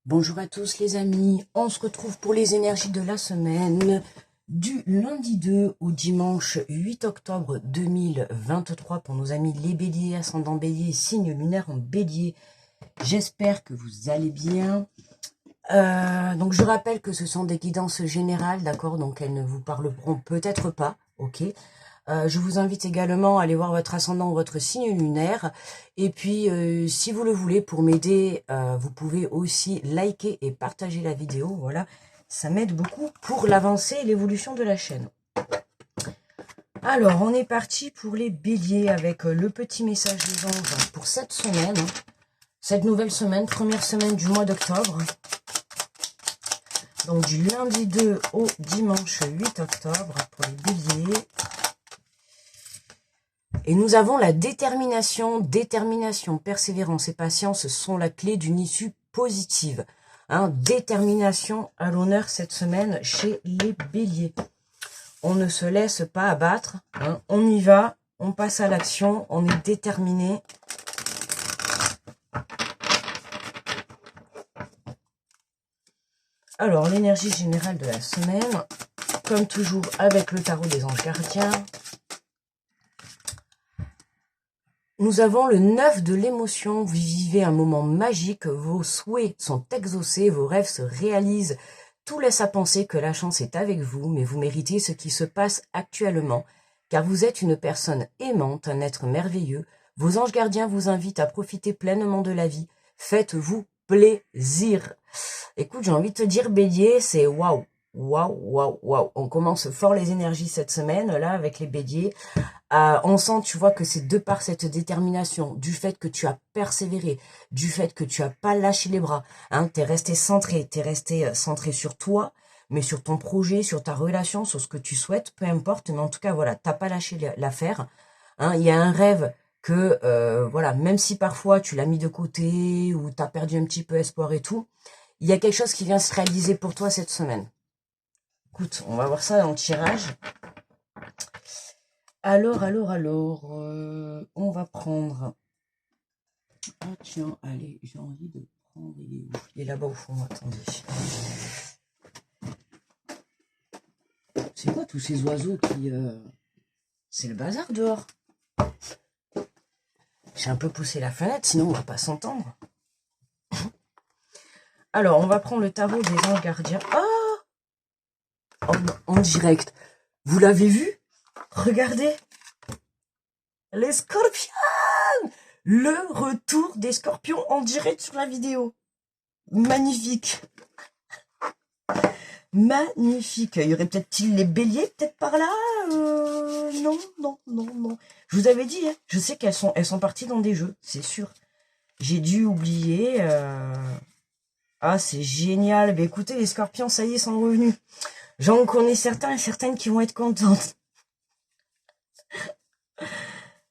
Bonjour à tous les amis, on se retrouve pour les énergies de la semaine du lundi 2 au dimanche 8 octobre 2023 pour nos amis les béliers, ascendant bélier, signe lunaire en bélier. J'espère que vous allez bien. Donc je rappelle que ce sont des guidances générales, d'accord, donc elles ne vous parleront peut-être pas, ok. Je vous invite également à aller voir votre ascendant ou votre signe lunaire. Et puis, si vous le voulez, pour m'aider, vous pouvez aussi liker et partager la vidéo. Voilà, ça m'aide beaucoup pour l'avancée et l'évolution de la chaîne. Alors, on est parti pour les béliers avec le petit message des anges pour cette semaine. Cette nouvelle semaine, première semaine du mois d'octobre. Donc, du lundi 2 au dimanche 8 octobre pour les béliers. Et nous avons la détermination, persévérance et patience sont la clé d'une issue positive. Détermination à l'honneur cette semaine chez les béliers. On ne se laisse pas abattre, on y va, on passe à l'action, on est déterminé. Alors, l'énergie générale de la semaine, comme toujours avec le tarot des anges gardiens. Nous avons le 9 de l'émotion, vous vivez un moment magique, vos souhaits sont exaucés, vos rêves se réalisent, tout laisse à penser que la chance est avec vous, mais vous méritez ce qui se passe actuellement, car vous êtes une personne aimante, un être merveilleux, vos anges gardiens vous invitent à profiter pleinement de la vie, faites-vous plaisir. Écoute, j'ai envie de te dire bélier, c'est waouh, waouh, waouh, waouh, on commence fort les énergies cette semaine, là, avec les béliers. On sent, tu vois, que c'est de par cette détermination, du fait que tu as persévéré, du fait que tu as pas lâché les bras, t'es resté centré sur toi, mais sur ton projet, sur ta relation, sur ce que tu souhaites, peu importe, mais en tout cas, voilà, t'as pas lâché l'affaire. Il y a un rêve que, voilà, même si parfois tu l'as mis de côté ou t'as perdu un petit peu espoir et tout, il y a quelque chose qui vient se réaliser pour toi cette semaine. Écoute, on va voir ça dans le tirage. Alors, on va prendre... Ah tiens, allez, j'ai envie de prendre... Il est là-bas au fond, attendez. C'est quoi tous ces oiseaux qui... C'est le bazar dehors. J'ai un peu poussé la fenêtre, sinon on va pas s'entendre. Alors, on va prendre le tarot des anges gardiens. Oh, en direct. Vous l'avez vu? Regardez. Les scorpions! Le retour des scorpions en direct sur la vidéo. Magnifique. Magnifique. Il y aurait peut-être les béliers, peut-être par là. Non. Je vous avais dit, je sais qu'elles sont parties dans des jeux, c'est sûr. J'ai dû oublier. Ah, c'est génial. Mais écoutez, les scorpions, ça y est, sont revenus. J'en connais certains et certaines qui vont être contentes.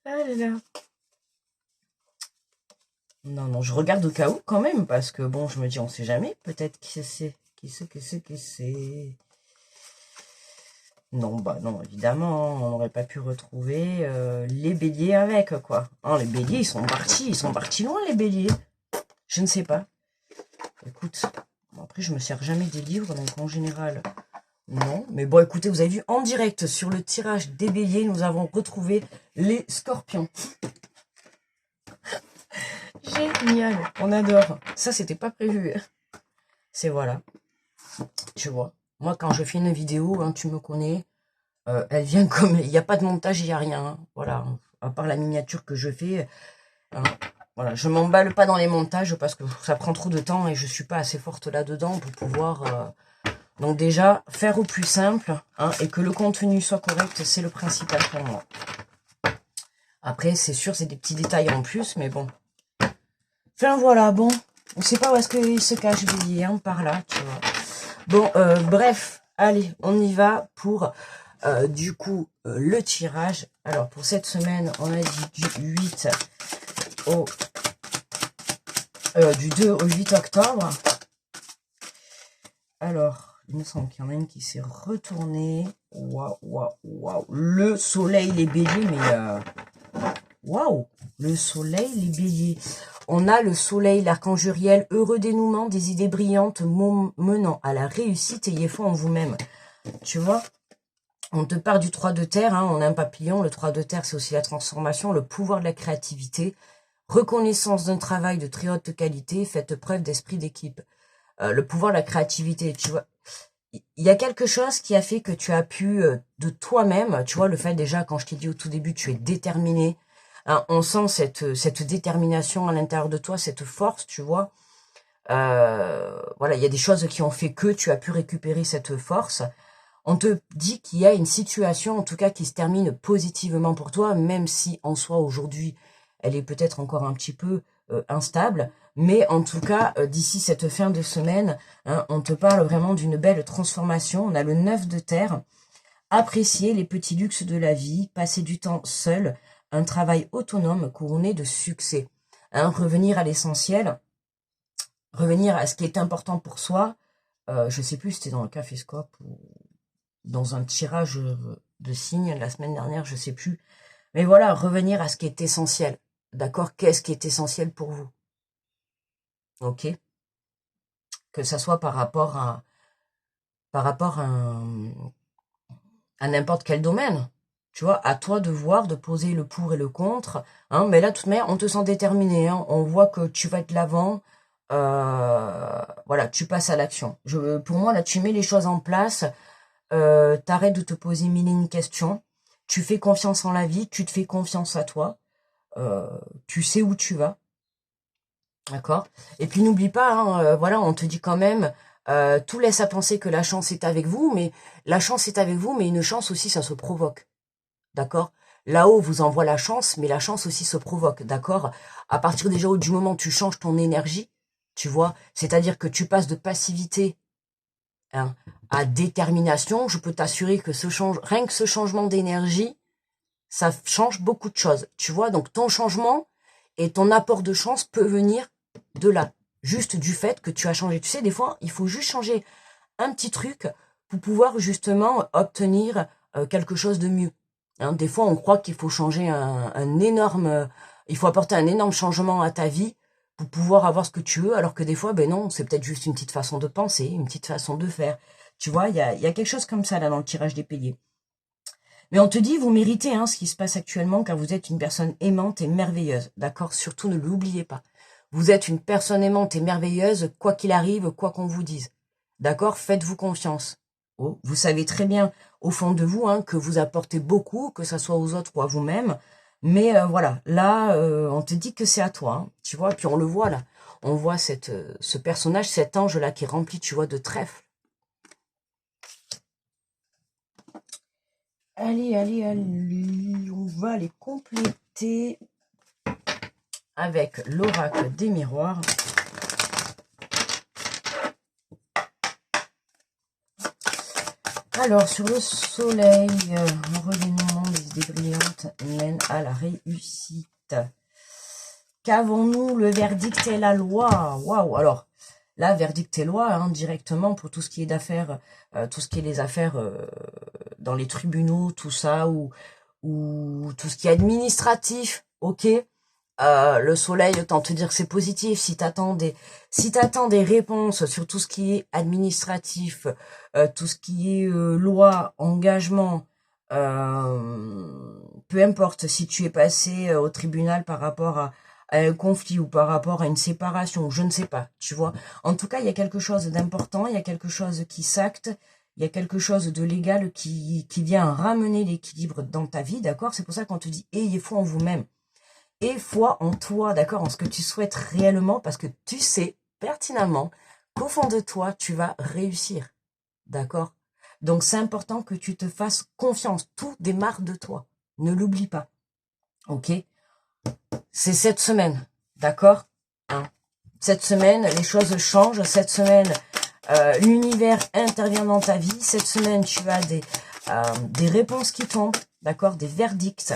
Ah là là. Non, je regarde au cas où quand même, parce que bon, je me dis, on sait jamais, peut-être qui c'est. Qui c'est. Non, bah non, évidemment, on n'aurait pas pu retrouver les béliers avec, quoi. Les béliers, ils sont partis loin, les béliers. Je ne sais pas. Écoute, bon, après, je me sers jamais des livres, donc en général, non. Mais bon, écoutez, vous avez vu, en direct, sur le tirage des béliers, nous avons retrouvé les scorpions. Génial, on adore. Ça, c'était pas prévu. C'est voilà. Tu vois, moi, quand je fais une vidéo, tu me connais, elle vient comme... Il n'y a pas de montage, il n'y a rien. Voilà, à part la miniature que je fais. Voilà, je m'emballe pas dans les montages parce que ça prend trop de temps et je suis pas assez forte là-dedans pour pouvoir... Donc déjà, faire au plus simple et que le contenu soit correct, c'est le principal pour moi. Après, c'est sûr, c'est des petits détails en plus, mais bon. Enfin, voilà, bon. On sait pas où est-ce qu'il se cache bélier, par là, tu vois. Bon, bref, allez, on y va pour, du coup, le tirage. Alors, pour cette semaine, on a dit du 8 au... du 2 au 8 octobre. Alors, il me semble qu'il y en a une qui s'est retournée. Waouh. Le soleil, les béliers, mais... Waouh! Le soleil, les béliers. On a le soleil, l'archange Uriel, heureux dénouement, des idées brillantes menant à la réussite, ayez foi en vous-même. Tu vois? On te part du 3 de terre, hein, on a un papillon. Le 3 de terre, c'est aussi la transformation, le pouvoir de la créativité. Reconnaissance d'un travail de très haute qualité, faites preuve d'esprit d'équipe. Le pouvoir de la créativité, tu vois. Il y a quelque chose qui a fait que tu as pu, de toi-même, tu vois, le fait déjà, quand je t'ai dit au tout début, tu es déterminé. Hein, on sent cette détermination à l'intérieur de toi, cette force, tu vois. Voilà, il y a des choses qui ont fait que tu as pu récupérer cette force. On te dit qu'il y a une situation, en tout cas, qui se termine positivement pour toi, même si en soi, aujourd'hui, elle est peut-être encore un petit peu instable. Mais en tout cas, d'ici cette fin de semaine, hein, on te parle vraiment d'une belle transformation. On a le 9 de terre. Apprécier les petits luxes de la vie, passer du temps seul, un travail autonome couronné de succès. Hein, revenir à l'essentiel, revenir à ce qui est important pour soi. Je sais plus si c'était dans le Caféscope ou dans un tirage de signes la semaine dernière, je sais plus. Mais voilà, revenir à ce qui est essentiel. D'accord? Qu'est-ce qui est essentiel pour vous? Ok? Que ça soit par rapport à n'importe quel domaine. Tu vois, à toi de voir, de poser le pour et le contre. Hein, mais là, de toute manière, on te sent déterminé. Hein, on voit que tu vas être de l'avant. Voilà, tu passes à l'action. Pour moi, là, tu mets les choses en place. T'arrêtes de te poser mille et une questions. Tu fais confiance en la vie. Tu te fais confiance à toi. Tu sais où tu vas. D'accord? Et puis n'oublie pas, hein, voilà, on te dit quand même, tout laisse à penser que la chance est avec vous, mais la chance est avec vous, mais une chance aussi, ça se provoque. D'accord? Là-haut vous envoie la chance, mais la chance aussi se provoque. D'accord? À partir déjà du moment où tu changes ton énergie, tu vois, c'est-à-dire que tu passes de passivité, hein, à détermination, je peux t'assurer que rien que ce changement d'énergie, ça change beaucoup de choses. Tu vois, donc ton changement et ton apport de chance peut venir de là. Juste du fait que tu as changé. Tu sais, des fois, il faut juste changer un petit truc pour pouvoir justement obtenir quelque chose de mieux. Hein, des fois, on croit qu'il faut changer un énorme... il faut apporter un énorme changement à ta vie pour pouvoir avoir ce que tu veux, alors que des fois, ben non, c'est peut-être juste une petite façon de penser, une petite façon de faire. Tu vois, il y a quelque chose comme ça là dans le tirage des piliers. Mais on te dit, vous méritez hein, ce qui se passe actuellement, car vous êtes une personne aimante et merveilleuse. D'accord? Surtout, ne l'oubliez pas. Vous êtes une personne aimante et merveilleuse, quoi qu'il arrive, quoi qu'on vous dise. D'accord? Faites-vous confiance. Oh, vous savez très bien, au fond de vous, hein, que vous apportez beaucoup, que ça soit aux autres ou à vous-même. Mais voilà, là, on te dit que c'est à toi. Hein, tu vois, puis on le voit là. On voit ce personnage, cet ange-là qui est rempli, tu vois, de trèfle. Allez, allez, allez, on va les compléter avec l'oracle des miroirs. Alors, sur le soleil, un revenant des idées brillantes mène à la réussite. Qu'avons-nous? Le verdict et la loi. Waouh! Alors, là, verdict et loi, hein, directement pour tout ce qui est d'affaires, tout ce qui est les affaires dans les tribunaux, tout ça, ou tout ce qui est administratif, ok. Le soleil, autant te dire que c'est positif. Si t'attends des réponses sur tout ce qui est administratif, tout ce qui est loi, engagement, peu importe si tu es passé au tribunal par rapport à un conflit ou par rapport à une séparation, je ne sais pas, tu vois. En tout cas, il y a quelque chose d'important, il y a quelque chose qui s'acte, il y a quelque chose de légal qui vient ramener l'équilibre dans ta vie, d'accord? C'est pour ça qu'on te dit, ayez foi en vous-même. Et foi en toi, d'accord, en ce que tu souhaites réellement, parce que tu sais pertinemment qu'au fond de toi, tu vas réussir, d'accord? Donc c'est important que tu te fasses confiance, tout démarre de toi, ne l'oublie pas, ok? C'est cette semaine, d'accord? Hein? Cette semaine, les choses changent, cette semaine, l'univers intervient dans ta vie, cette semaine, tu as des réponses qui tombent, d'accord? Des verdicts.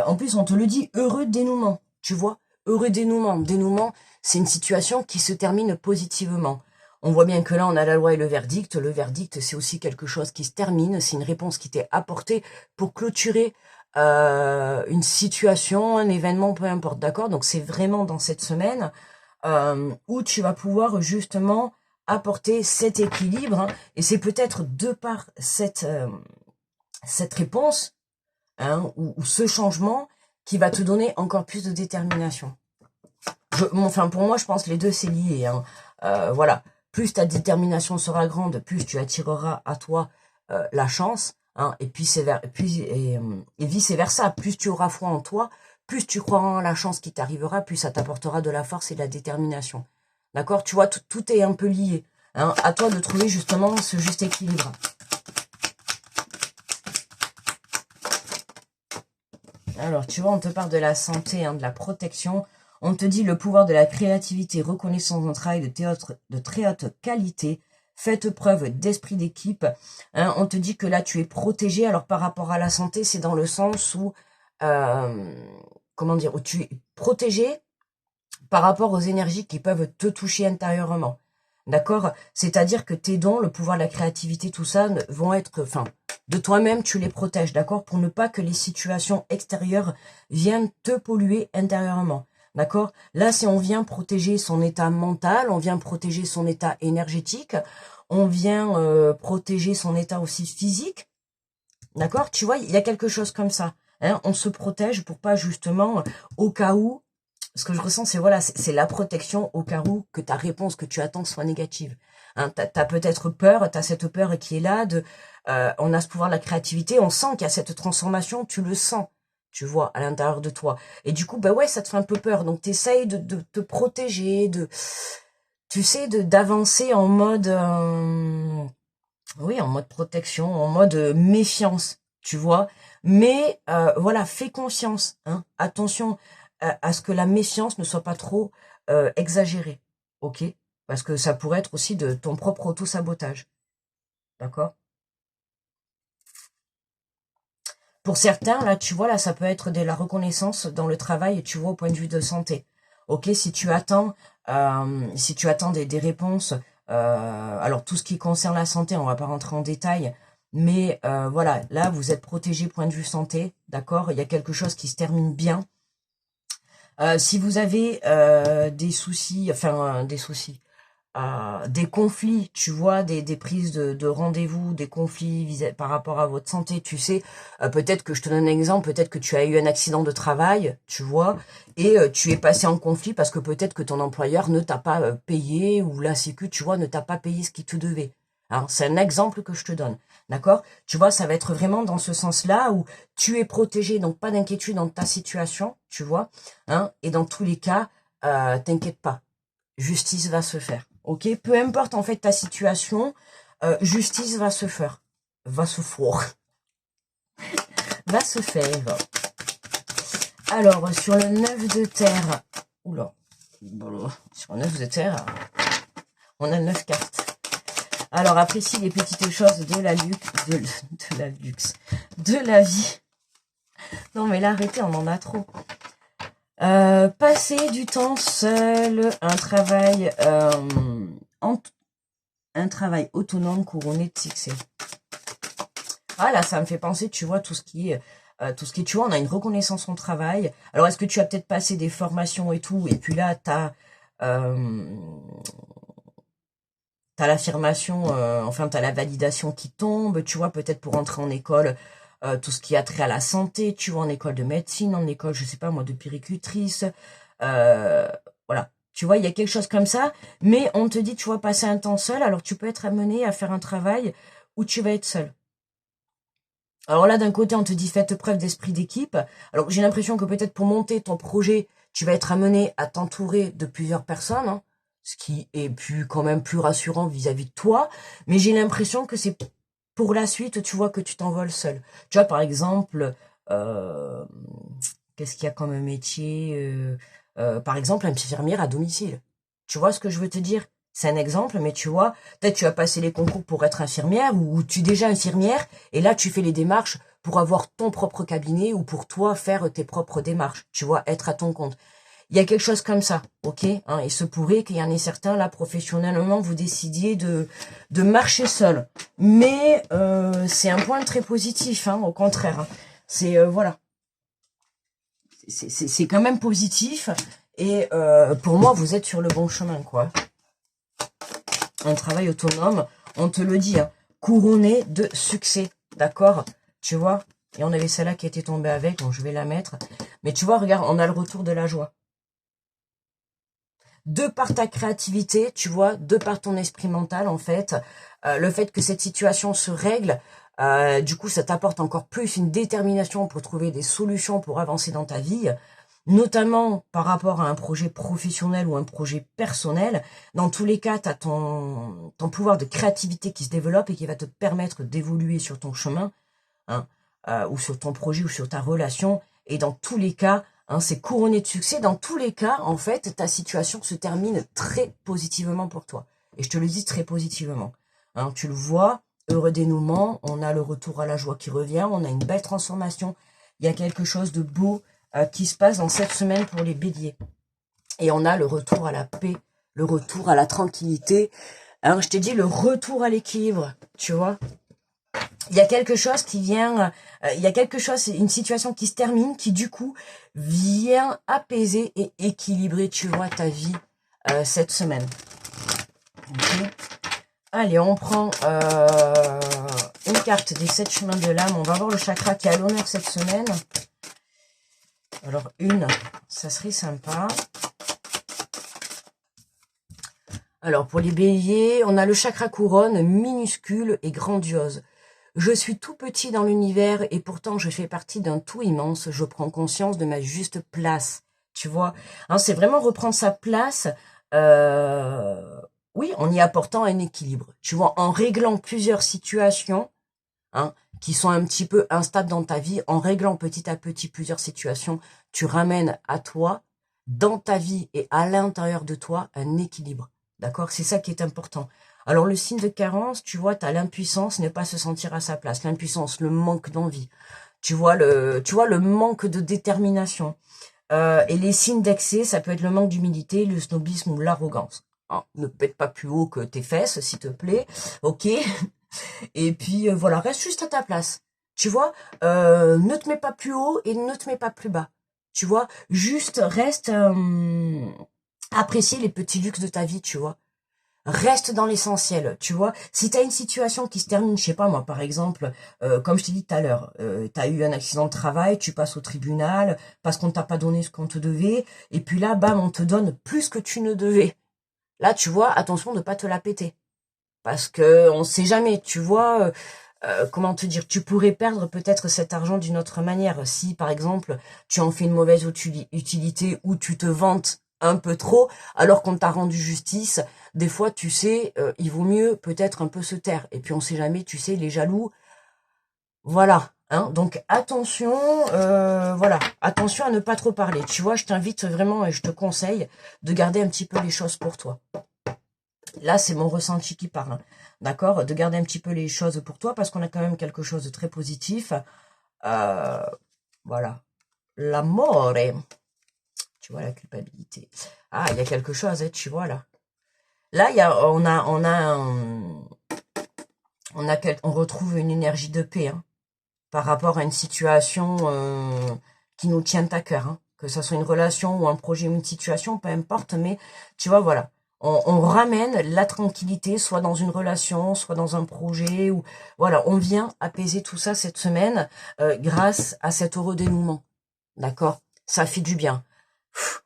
En plus, on te le dit, heureux dénouement, tu vois, heureux dénouement. Dénouement, c'est une situation qui se termine positivement. On voit bien que là, on a la loi et le verdict. Le verdict, c'est aussi quelque chose qui se termine, c'est une réponse qui t'est apportée pour clôturer une situation, un événement, peu importe, d'accord? Donc c'est vraiment dans cette semaine où tu vas pouvoir justement apporter cet équilibre, hein, et c'est peut-être de par cette réponse, hein, ou ce changement qui va te donner encore plus de détermination. Enfin, pour moi, je pense que les deux, c'est lié. Hein. Voilà. Plus ta détermination sera grande, plus tu attireras à toi la chance. Hein, et puis, et vice-versa. Plus tu auras foi en toi, plus tu croiras en la chance qui t'arrivera, plus ça t'apportera de la force et de la détermination. D'accord? Tu vois, tout est un peu lié. Hein. À toi de trouver justement ce juste équilibre. Alors, tu vois, on te parle de la santé, hein, de la protection. On te dit le pouvoir de la créativité, reconnaissance d'un travail de très haute qualité. Faites preuve d'esprit d'équipe. Hein, on te dit que là, tu es protégé. Alors, par rapport à la santé, c'est dans le sens où, comment dire, où tu es protégé par rapport aux énergies qui peuvent te toucher intérieurement. D'accord? C'est-à-dire que tes dons, le pouvoir de la créativité, tout ça, vont être, enfin, de toi-même, tu les protèges, d'accord? Pour ne pas que les situations extérieures viennent te polluer intérieurement. D'accord? Là, si on vient protéger son état mental, on vient protéger son état énergétique, on vient protéger son état aussi physique. D'accord? Tu vois, il y a quelque chose comme ça. Hein? On se protège pour pas justement, au cas où, ce que je ressens, c'est voilà, c'est la protection au cas où que ta réponse que tu attends soit négative. Hein, t'as peut-être peur, t'as cette peur qui est là, on a ce pouvoir de la créativité, on sent qu'il y a cette transformation, tu le sens, tu vois, à l'intérieur de toi. Et du coup, bah ouais, ça te fait un peu peur. Donc t'essayes de te protéger, tu sais, d'avancer en mode, oui, en mode protection, en mode méfiance, tu vois. Mais voilà, fais conscience, hein. Attention à ce que la méfiance ne soit pas trop exagérée, ok? Parce que ça pourrait être aussi de ton propre auto-sabotage, d'accord? Pour certains, là, tu vois, là, ça peut être de la reconnaissance dans le travail, tu vois, au point de vue de santé. Ok, si tu attends des réponses, alors tout ce qui concerne la santé, on va pas rentrer en détail, mais voilà, là, vous êtes protégé point de vue santé, d'accord? Il y a quelque chose qui se termine bien. Si vous avez des soucis, des conflits, tu vois, des prises de rendez-vous, des conflits par rapport à votre santé, tu sais, peut-être que je te donne un exemple, peut-être que tu as eu un accident de travail, tu vois, et tu es passé en conflit parce que peut-être que ton employeur ne t'a pas payé, ou la sécu, tu vois, ne t'a pas payé ce qu'il te devait. Hein, c'est un exemple que je te donne, d'accord? Tu vois, ça va être vraiment dans ce sens-là où tu es protégé, donc pas d'inquiétude dans ta situation, tu vois, hein, et dans tous les cas, t'inquiète pas, justice va se faire. Ok, peu importe en fait ta situation, justice va se faire. Va se faire. Va se faire. Alors, sur le 9 de terre. Oula. Sur le 9 de terre, on a 9 cartes. Alors, apprécie les petites choses de la de la vie. Non, mais là, arrêtez, on en a trop. Passer du temps seul, un travail autonome couronné de succès. Ah là, ça me fait penser, tu vois, tout ce qui est, tu vois, on a une reconnaissance au travail. Alors, est-ce que tu as peut-être passé des formations et tout, et puis là, t'as l'affirmation, enfin, t'as la validation qui tombe, tu vois, peut-être pour entrer en école, tout ce qui a trait à la santé, tu vois, en école de médecine, en école, je sais pas moi, de puéricultrice, voilà. Tu vois, il y a quelque chose comme ça, mais on te dit, tu vois, passer un temps seul, alors tu peux être amené à faire un travail où tu vas être seul. Alors là, d'un côté, on te dit, faites preuve d'esprit d'équipe. Alors, j'ai l'impression que peut-être pour monter ton projet, tu vas être amené à t'entourer de plusieurs personnes, hein, ce qui est quand même plus rassurant vis-à-vis de toi. Mais j'ai l'impression que c'est pour la suite, tu vois, que tu t'envoles seul. Tu vois, par exemple, qu'est-ce qu'il y a comme métier par exemple, infirmière à domicile. Tu vois ce que je veux te dire? C'est un exemple, mais tu vois, peut-être tu as passé les concours pour être infirmière, ou tu es déjà infirmière, et là tu fais les démarches pour avoir ton propre cabinet, ou pour toi faire tes propres démarches, tu vois, être à ton compte. Il y a quelque chose comme ça, ok, hein, il se pourrait qu'il y en ait certains, là, professionnellement, vous décidiez de marcher seul. Mais c'est un point très positif, hein, au contraire. Hein. C'est, voilà, c'est quand même positif. Et pour moi, vous êtes sur le bon chemin, quoi. Un travail autonome, on te le dit, hein, couronné de succès, d'accord? Tu vois? Et on avait celle-là qui était tombée avec, donc je vais la mettre. Mais tu vois, regarde, on a le retour de la joie. De par ta créativité, tu vois, de par ton esprit mental, en fait, le fait que cette situation se règle, du coup, ça t'apporte encore plus une détermination pour trouver des solutions pour avancer dans ta vie, notamment par rapport à un projet professionnel ou un projet personnel. Dans tous les cas, tu as ton pouvoir de créativité qui se développe et qui va te permettre d'évoluer sur ton chemin, hein, ou sur ton projet ou sur ta relation. Et dans tous les cas, hein, c'est couronné de succès. Dans tous les cas, en fait, ta situation se termine très positivement pour toi. Et je te le dis très positivement. Hein, tu le vois, heureux dénouement, on a le retour à la joie qui revient, on a une belle transformation. Il y a quelque chose de beau qui se passe dans cette semaine pour les béliers. Et on a le retour à la paix, le retour à la tranquillité. Hein, je t'ai dit le retour à l'équilibre, tu vois. Il y a quelque chose qui vient, il y a quelque chose, une situation qui se termine, qui du coup vient apaiser et équilibrer, tu vois, ta vie cette semaine. Okay. Allez, on prend une carte des 7 chemins de l'âme. On va voir le chakra qui est à l'honneur cette semaine. Alors, ça serait sympa. Alors, pour les béliers, on a le chakra couronne, minuscule et grandiose. Je suis tout petit dans l'univers et pourtant je fais partie d'un tout immense. Je prends conscience de ma juste place. Tu vois, hein, c'est vraiment reprendre sa place. Oui, en y apportant un équilibre. Tu vois, en réglant plusieurs situations, hein, qui sont un petit peu instables dans ta vie, en réglant petit à petit plusieurs situations, tu ramènes à toi, dans ta vie et à l'intérieur de toi, un équilibre. D'accord? C'est ça qui est important. Alors, le signe de carence, tu vois, tu as l'impuissance, ne pas se sentir à sa place. L'impuissance, le manque d'envie. Tu vois le manque de détermination. Et les signes d'excès, ça peut être le manque d'humilité, le snobisme ou l'arrogance. Ne pète pas plus haut que tes fesses, s'il te plaît. Ok? Et puis, voilà, reste juste à ta place. Tu vois, ne te mets pas plus haut et ne te mets pas plus bas. Tu vois, juste reste, apprécier les petits luxes de ta vie, tu vois. Reste dans l'essentiel, tu vois. Si tu as une situation qui se termine, je sais pas moi, par exemple, comme je t'ai dit tout à l'heure, tu as eu un accident de travail, tu passes au tribunal parce qu'on ne t'a pas donné ce qu'on te devait, et puis là, bam, on te donne plus que tu ne devais. Là, tu vois, attention de pas te la péter. Parce que on sait jamais, tu vois, comment te dire, tu pourrais perdre peut-être cet argent d'une autre manière. Si, par exemple, tu en fais une mauvaise utilité ou tu te vantes un peu trop, alors qu'on t'a rendu justice, des fois, tu sais, il vaut mieux peut-être un peu se taire. Et puis, on sait jamais, tu sais, les jaloux, voilà. Hein, donc, attention, voilà, attention à ne pas trop parler. Tu vois, je t'invite vraiment et je te conseille de garder un petit peu les choses pour toi. Là, c'est mon ressenti qui parle. D'accord? De garder un petit peu les choses pour toi parce qu'on a quand même quelque chose de très positif. Voilà. L'amore. Tu vois, la culpabilité. Ah, il y a quelque chose, hein, tu vois, là. Là, on retrouve une énergie de paix, hein, par rapport à une situation qui nous tient à cœur, hein. Que ce soit une relation ou un projet ou une situation, peu importe, mais tu vois, voilà. On ramène la tranquillité, soit dans une relation, soit dans un projet, ou voilà, on vient apaiser tout ça cette semaine grâce à cet heureux dénouement. D'accord? Ça fait du bien.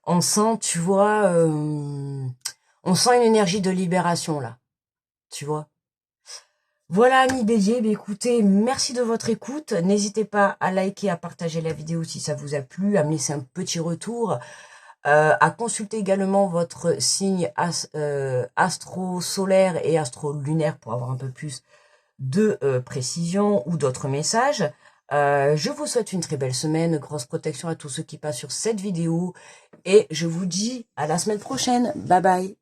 On sent, tu vois, on sent une énergie de libération là. Tu vois? Voilà, amis bélier, écoutez, merci de votre écoute. N'hésitez pas à liker, à partager la vidéo si ça vous a plu, à me laisser un petit retour, à consulter également votre signe astro-solaire et astro-lunaire pour avoir un peu plus de précision ou d'autres messages. Je vous souhaite une très belle semaine, grosse protection à tous ceux qui passent sur cette vidéo et je vous dis à la semaine prochaine. Bye bye.